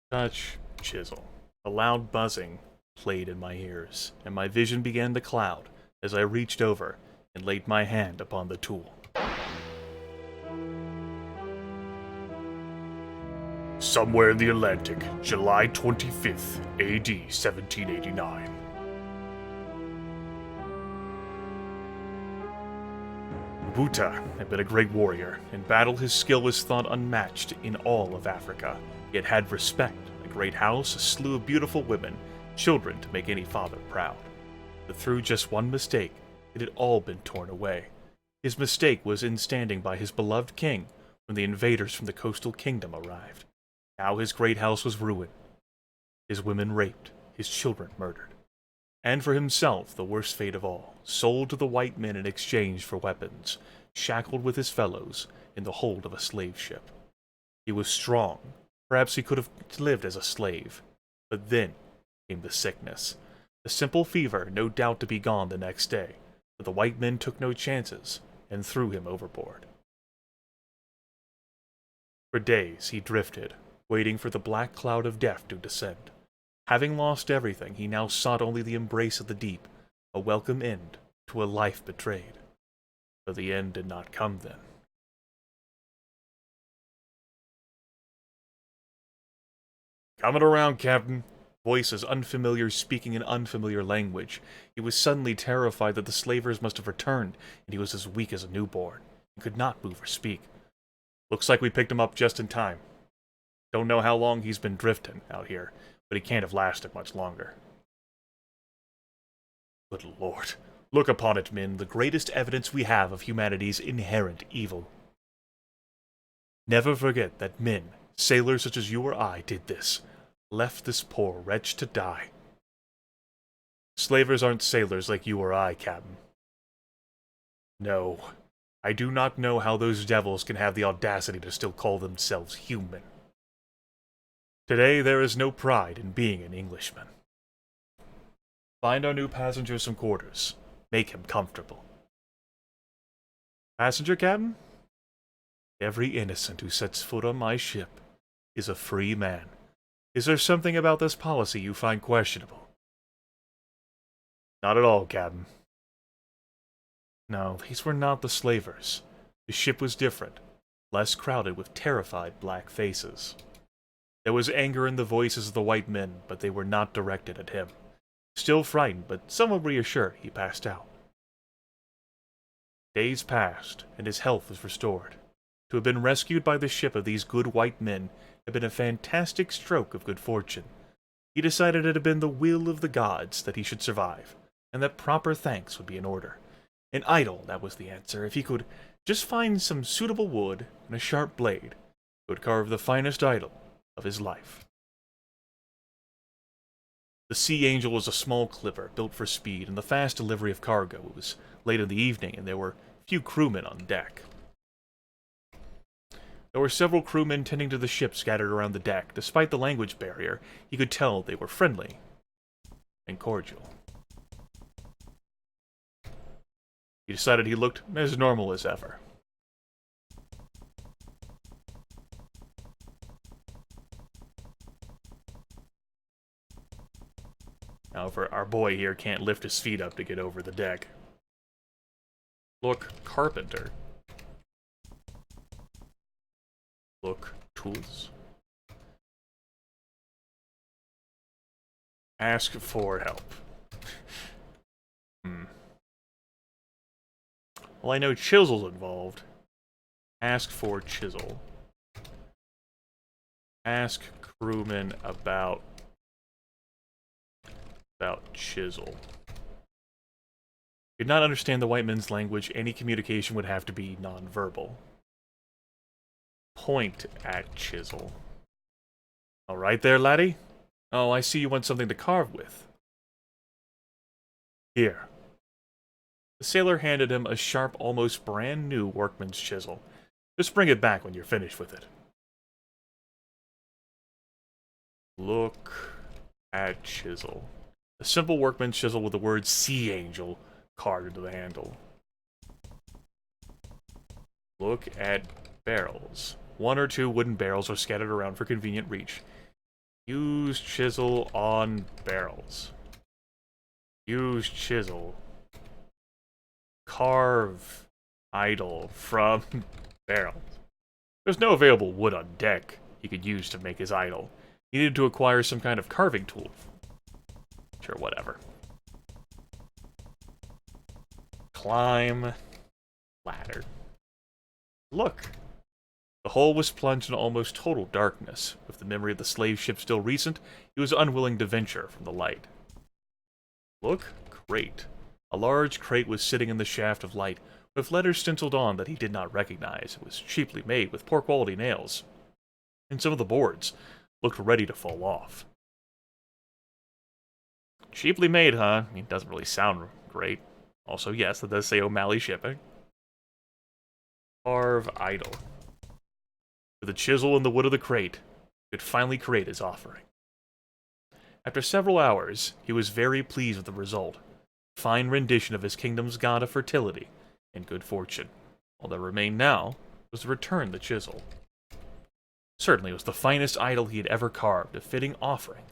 Touch, chisel. A loud buzzing played in my ears, and my vision began to cloud as I reached over and laid my hand upon the tool. Somewhere in the Atlantic, July 25th, AD 1789. Buta had been a great warrior. In battle, his skill was thought unmatched in all of Africa. He had respect, a great house, a slew of beautiful women, children to make any father proud. But through just one mistake, it had all been torn away. His mistake was in standing by his beloved king when the invaders from the coastal kingdom arrived. Now his great house was ruined, his women raped, his children murdered. And for himself, the worst fate of all, sold to the white men in exchange for weapons, shackled with his fellows in the hold of a slave ship. He was strong. Perhaps he could have lived as a slave. But then came the sickness. The simple fever, no doubt to be gone the next day, but the white men took no chances and threw him overboard. For days he drifted, waiting for the black cloud of death to descend. Having lost everything, he now sought only the embrace of the deep, a welcome end to a life betrayed. But the end did not come then. Coming around, Captain. Voice as unfamiliar, speaking an unfamiliar language. He was suddenly terrified that the slavers must have returned, and he was as weak as a newborn. He could not move or speak. Looks like we picked him up just in time. Don't know how long he's been drifting out here, but he can't have lasted much longer. Good Lord. Look upon it, men, the greatest evidence we have of humanity's inherent evil. Never forget that men, sailors such as you or I, did this. Left this poor wretch to die. Slavers aren't sailors like you or I, Captain. No, I do not know how those devils can have the audacity to still call themselves human. Today there is no pride in being an Englishman. Find our new passenger some quarters. Make him comfortable. Passenger, Captain? Every innocent who sets foot on my ship is a free man. Is there something about this policy you find questionable? Not at all, Captain. No, these were not the slavers. The ship was different, less crowded with terrified black faces. There was anger in the voices of the white men, but they were not directed at him. Still frightened, but somewhat reassured, he passed out. Days passed, and his health was restored. To have been rescued by the ship of these good white men had been a fantastic stroke of good fortune. He decided it had been the will of the gods that he should survive, and that proper thanks would be in order. An idol, that was the answer. If he could just find some suitable wood and a sharp blade, he would carve the finest idol of his life. The Sea Angel was a small clipper built for speed and the fast delivery of cargo. It was late in the evening, and there were few crewmen on deck. There were several crewmen tending to the ship scattered around the deck. Despite the language barrier, he could tell they were friendly and cordial. He decided he looked as normal as ever. However, our boy here can't lift his feet up to get over the deck. Look, carpenter. Look, tools. Ask for help. Well, I know chisel's involved. Ask for chisel. Ask crewman about chisel. Did not understand the white men's language. Any communication would have to be nonverbal. Point at chisel. All right there, laddie? Oh, I see you want something to carve with. Here. The sailor handed him a sharp, almost brand new workman's chisel. Just bring it back when you're finished with it. Look at chisel. A simple workman's chisel with the word Sea Angel carved into the handle. Look at barrels. One or two wooden barrels are scattered around for convenient reach. Use chisel on barrels. Use chisel. Carve idol from barrels. There's no available wood on deck he could use to make his idol. He needed to acquire some kind of carving tool. Sure, whatever. Climb ladder. Look! The hole was plunged in almost total darkness. With the memory of the slave ship still recent, he was unwilling to venture from the light. Look, crate. A large crate was sitting in the shaft of light, with letters stenciled on that he did not recognize. It was cheaply made with poor quality nails, and some of the boards looked ready to fall off. Cheaply made, huh? I mean, it doesn't really sound great. Also, yes, that does say O'Malley Shipping. Carve idol. With a chisel and the wood of the crate, he could finally create his offering. After several hours, he was very pleased with the result. A fine rendition of his kingdom's god of fertility and good fortune. All that remained now was to return the chisel. Certainly it was the finest idol he had ever carved, a fitting offering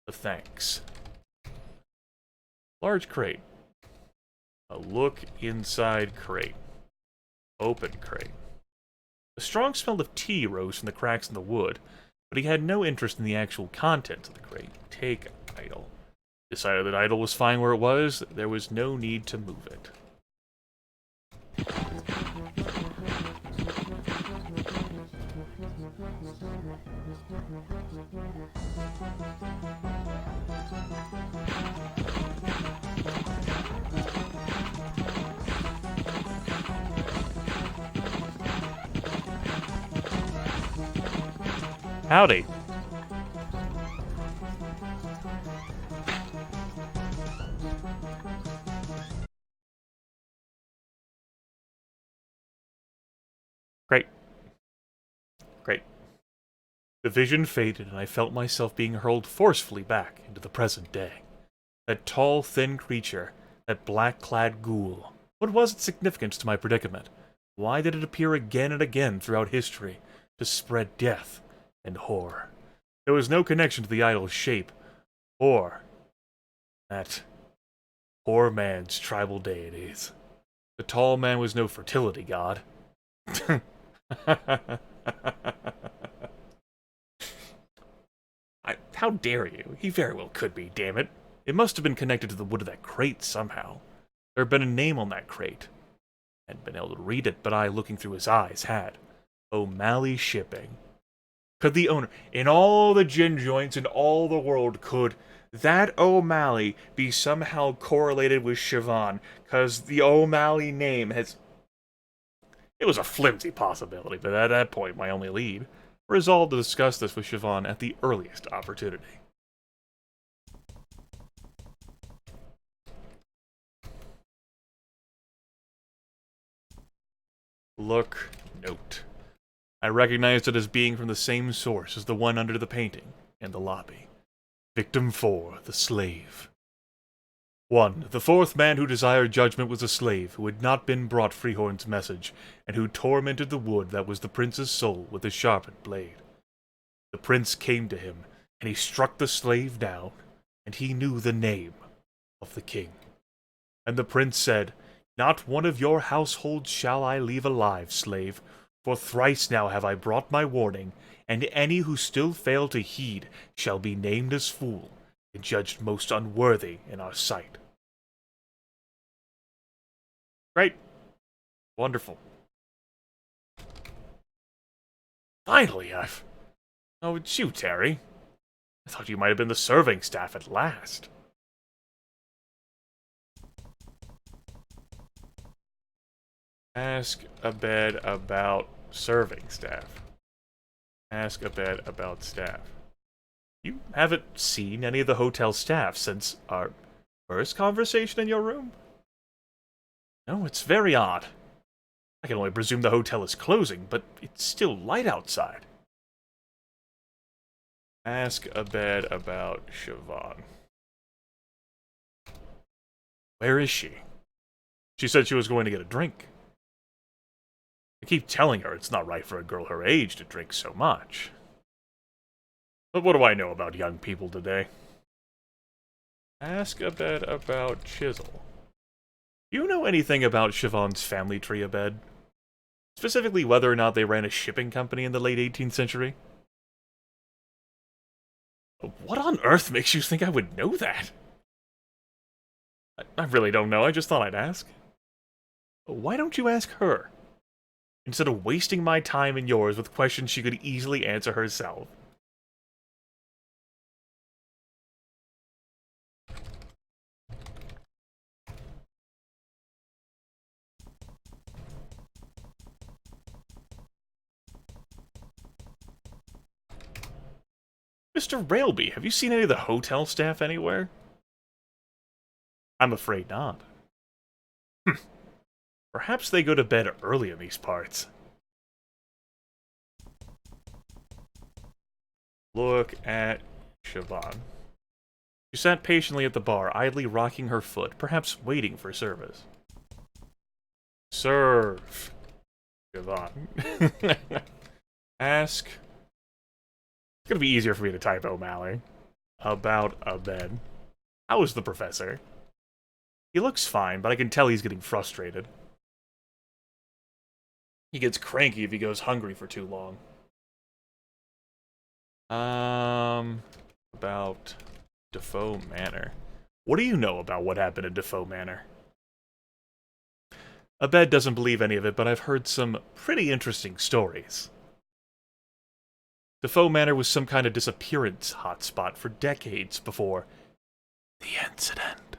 of thanks. Large crate. A look inside crate. Open crate. A strong smell of tea rose from the cracks in the wood, but he had no interest in the actual contents of the crate. Take idol. Decided that idol was fine where it was, there was no need to move it. Howdy. Great. Great. The vision faded, and I felt myself being hurled forcefully back into the present day. That tall, thin creature, that black-clad ghoul. What was its significance to my predicament? Why did it appear again and again throughout history to spread death and horror? There was no connection to the idol's shape, or that poor man's tribal deities. The tall man was no fertility god. How dare you? He very well could be, damn it. It must have been connected to the wood of that crate somehow. There had been a name on that crate. I hadn't been able to read it, but I, looking through his eyes, had. O'Malley Shipping. Could the owner, in all the gin joints in all the world, could that O'Malley be somehow correlated with Siobhan? Because the O'Malley name has... It was a flimsy possibility, but at that point, my only lead. Resolved to discuss this with Siobhan at the earliest opportunity. Look, note. I recognized it as being from the same source as the one under the painting in the lobby. Victim 4, the slave. 1. The fourth man who desired judgment was a slave who had not been brought Freehorn's message, and who tormented the wood that was the prince's soul with a sharpened blade. The prince came to him, and he struck the slave down, and he knew the name of the king. And the prince said, Not one of your household shall I leave alive, slave, for thrice now have I brought my warning, and any who still fail to heed shall be named as fool, and judged most unworthy in our sight. Great. Wonderful. Finally, Oh, it's you, Terry. I thought you might have been the serving staff at last. Ask a bed about serving staff. Ask a bed about staff. You haven't seen any of the hotel staff since our first conversation in your room? No, it's very odd. I can only presume the hotel is closing, but it's still light outside. Ask a bed about Siobhan. Where is she? She said she was going to get a drink. I keep telling her it's not right for a girl her age to drink so much. But what do I know about young people today? Ask Abed about Chisel. Do you know anything about Siobhan's family tree, Abed? Specifically whether or not they ran a shipping company in the late 18th century? What on earth makes you think I would know that? I really don't know, I just thought I'd ask. Why don't you ask her? Instead of wasting my time and yours with questions she could easily answer herself. Mr. Railby, have you seen any of the hotel staff anywhere? I'm afraid not. Perhaps they go to bed early in these parts. Look at Siobhan. She sat patiently at the bar, idly rocking her foot, perhaps waiting for service. Serve, Siobhan. Ask. It's gonna be easier for me to type O'Malley. About a bed. How is the professor? He looks fine, but I can tell he's getting frustrated. He gets cranky if he goes hungry for too long. About Defoe Manor. What do you know about what happened in Defoe Manor? Abed doesn't believe any of it, but I've heard some pretty interesting stories. Defoe Manor was some kind of disappearance hotspot for decades before the incident.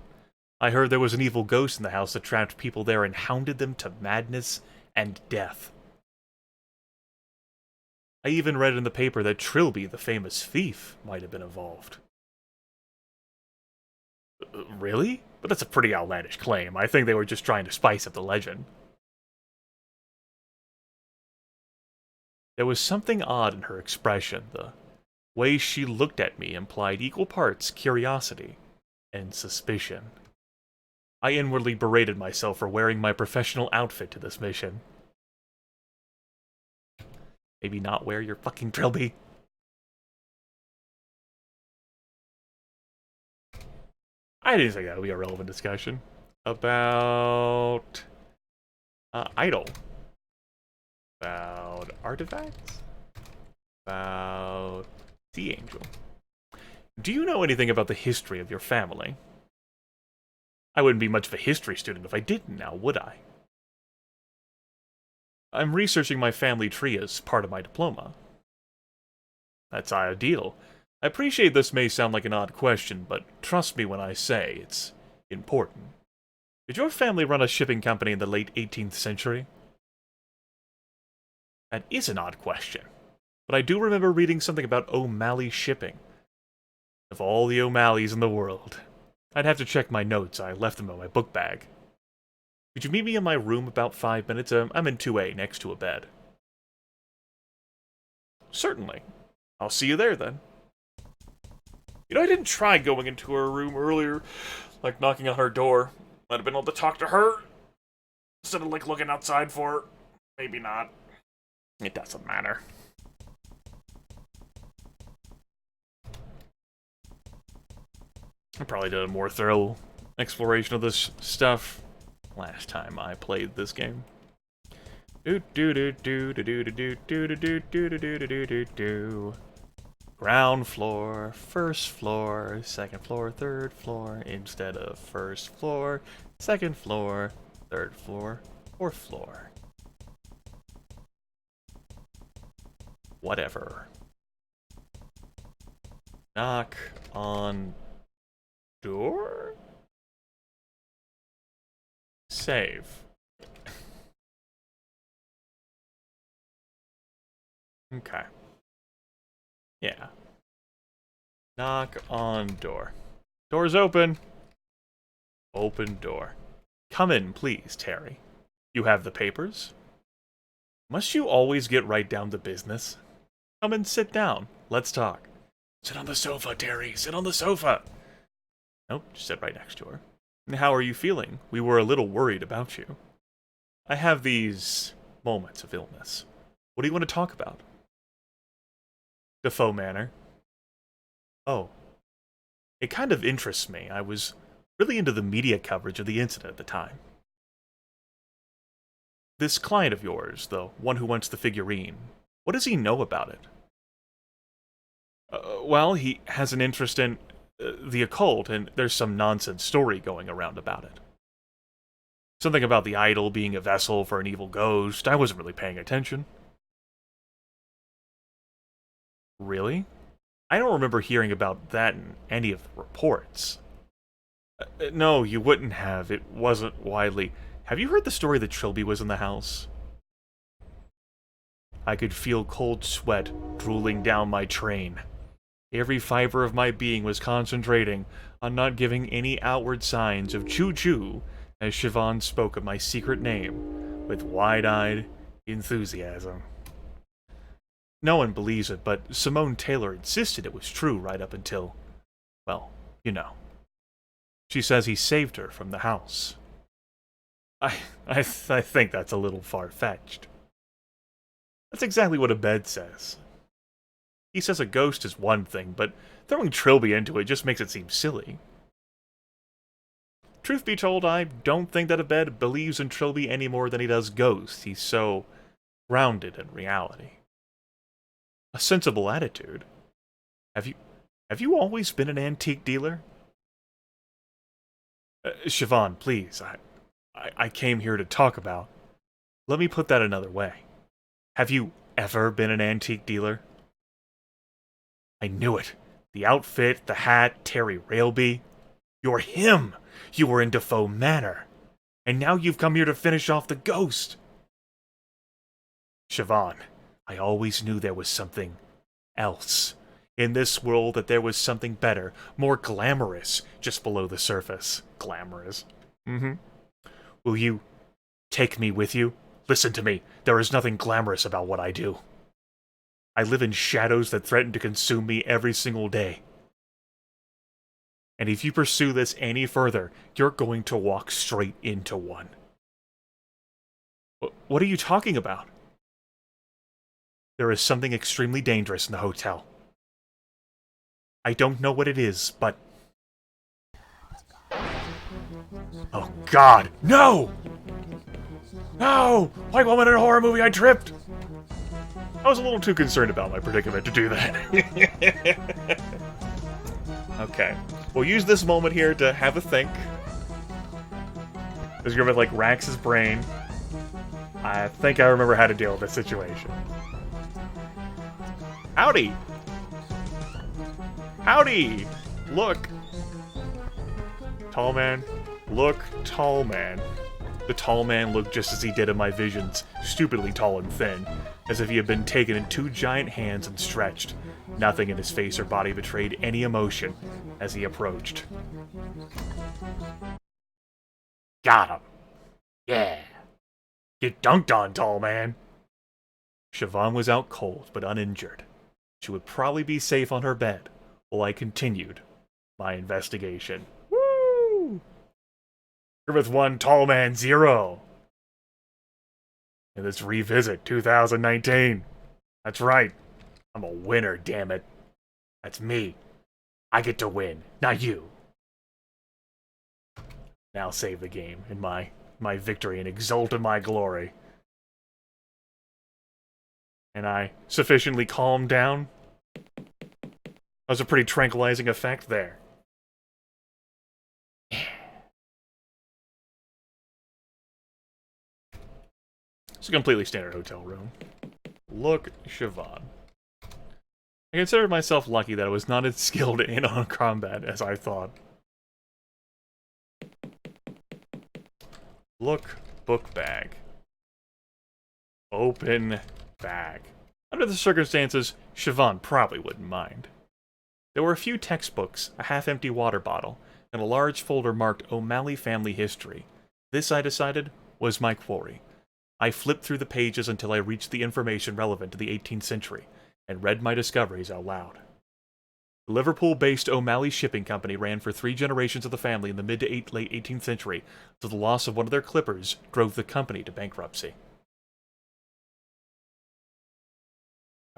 I heard there was an evil ghost in the house that trapped people there and hounded them to madness and death. I even read in the paper that Trilby, the famous thief, might have been involved. Really? But that's a pretty outlandish claim. I think they were just trying to spice up the legend. There was something odd in her expression. The way she looked at me implied equal parts curiosity and suspicion. I inwardly berated myself for wearing my professional outfit to this mission. Maybe not wear your fucking Trilby. I didn't think that would be a relevant discussion. About... idol. About artifacts. About Sea Angel. Do you know anything about the history of your family? I wouldn't be much of a history student if I didn't now, would I? I'm researching my family tree as part of my diploma. That's ideal. I appreciate this may sound like an odd question, but trust me when I say it's important. Did your family run a shipping company in the late 18th century? That is an odd question, but I do remember reading something about O'Malley shipping. Of all the O'Malleys in the world. I'd have to check my notes, I left them in my book bag. Could you meet me in my room about 5 minutes? I'm in 2A, next to a bed. Certainly. I'll see you there, then. You know, I didn't try going into her room earlier, like knocking on her door. Might have been able to talk to her, instead of, like, looking outside for her. Maybe not. It doesn't matter. I probably did a more thorough exploration of this stuff last time I played this game. Ground floor, first floor, second floor, third floor, instead of first floor, second floor, third floor, fourth floor. Whatever. Knock on door? Save. Okay. Yeah. Knock on door. Door's open. Open door. Come in, please, Terry. You have the papers? Must you always get right down to business? Come and sit down. Let's talk. Sit on the sofa, Terry. Sit on the sofa. Nope, just sit right next to her. How are you feeling? We were a little worried about you. I have these moments of illness. What do you want to talk about? Defoe Manor. Oh, it kind of interests me. I was really into the media coverage of the incident at the time. This client of yours, the one who wants the figurine, what does he know about it? Well, he has an interest in the occult, and there's some nonsense story going around about it. Something about the idol being a vessel for an evil ghost. I wasn't really paying attention. Really? I don't remember hearing about that in any of the reports. No, you wouldn't have. It wasn't widely. Have you heard the story that Trilby was in the house? I could feel cold sweat drooling down my train. Every fiber of my being was concentrating on not giving any outward signs of choo-choo as Siobhan spoke of my secret name with wide-eyed enthusiasm. No one believes it, but Simone Taylor insisted it was true right up until, well, you know. She says he saved her from the house. I think that's a little far-fetched. That's exactly what Abed says. He says a ghost is one thing, but throwing Trilby into it just makes it seem silly. Truth be told, I don't think that Abed believes in Trilby any more than he does ghosts. He's so grounded in reality. A sensible attitude. Have you always been an antique dealer? Siobhan, please, I came here to talk about. Let me put that another way. Have you ever been an antique dealer? I knew it. The outfit, the hat, Terry Railby. You're him! You were in Defoe Manor. And now you've come here to finish off the ghost. Siobhan, I always knew there was something else. In this world, that there was something better, more glamorous, just below the surface. Glamorous. Will you take me with you? Listen to me. There is nothing glamorous about what I do. I live in shadows that threaten to consume me every single day. And if you pursue this any further, you're going to walk straight into one. What are you talking about? There is something extremely dangerous in the hotel. I don't know what it is, but... Oh God, no! No! White woman in a horror movie, I tripped! I was a little too concerned about my predicament to do that. Okay. We'll use this moment here to have a think. As Grimith, like, racks his brain. I think I remember how to deal with this situation. Howdy! Howdy! Look! Tall man. Look, tall man. The tall man looked just as he did in my visions, stupidly tall and thin, as if he had been taken in two giant hands and stretched. Nothing in his face or body betrayed any emotion as he approached. Got him. Yeah. Get dunked on, tall man. Siobhan was out cold, but uninjured. She would probably be safe on her bed while I continued my investigation. Woo! Grimith 1, tall man 0. And let's revisit 2019. That's right. I'm a winner, damn it. That's me. I get to win, not you. Now save the game in my victory and exult in my glory. And I sufficiently calmed down. That was a pretty tranquilizing effect there. It's a completely standard hotel room. Look, Siobhan. I considered myself lucky that I was not as skilled in on combat as I thought. Look, book bag. Open bag. Under the circumstances, Siobhan probably wouldn't mind. There were a few textbooks, a half-empty water bottle, and a large folder marked O'Malley Family History. This, I decided, was my quarry. I flipped through the pages until I reached the information relevant to the 18th century, and read my discoveries out loud. The Liverpool-based O'Malley Shipping Company ran for 3 generations of the family in the mid to late 18th century, until the loss of one of their clippers drove the company to bankruptcy.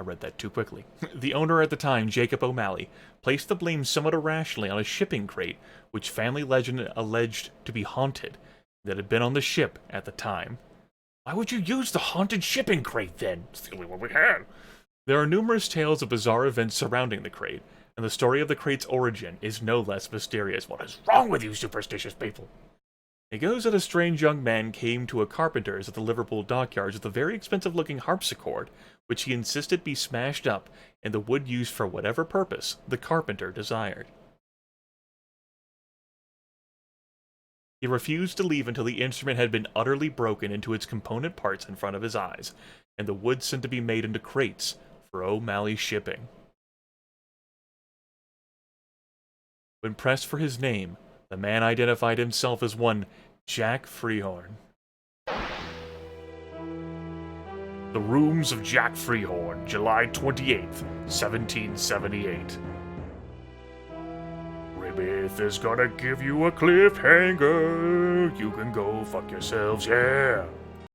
I read that too quickly. The owner at the time, Jacob O'Malley, placed the blame somewhat irrationally on a shipping crate, which family legend alleged to be haunted, that had been on the ship at the time. Why would you use the haunted shipping crate then? It's the only one we had. There are numerous tales of bizarre events surrounding the crate, and the story of the crate's origin is no less mysterious. What is wrong with you superstitious people? It goes that a strange young man came to a carpenter's at the Liverpool dockyards with a very expensive-looking harpsichord, which he insisted be smashed up and the wood used for whatever purpose the carpenter desired. He refused to leave until the instrument had been utterly broken into its component parts in front of his eyes, and the wood sent to be made into crates for O'Malley shipping. When pressed for his name, the man identified himself as one Jack Freehorn. The Rooms of Jack Freehorn, July 28th, 1778. Grimith is gonna give you a cliffhanger. You can go fuck yourselves, yeah.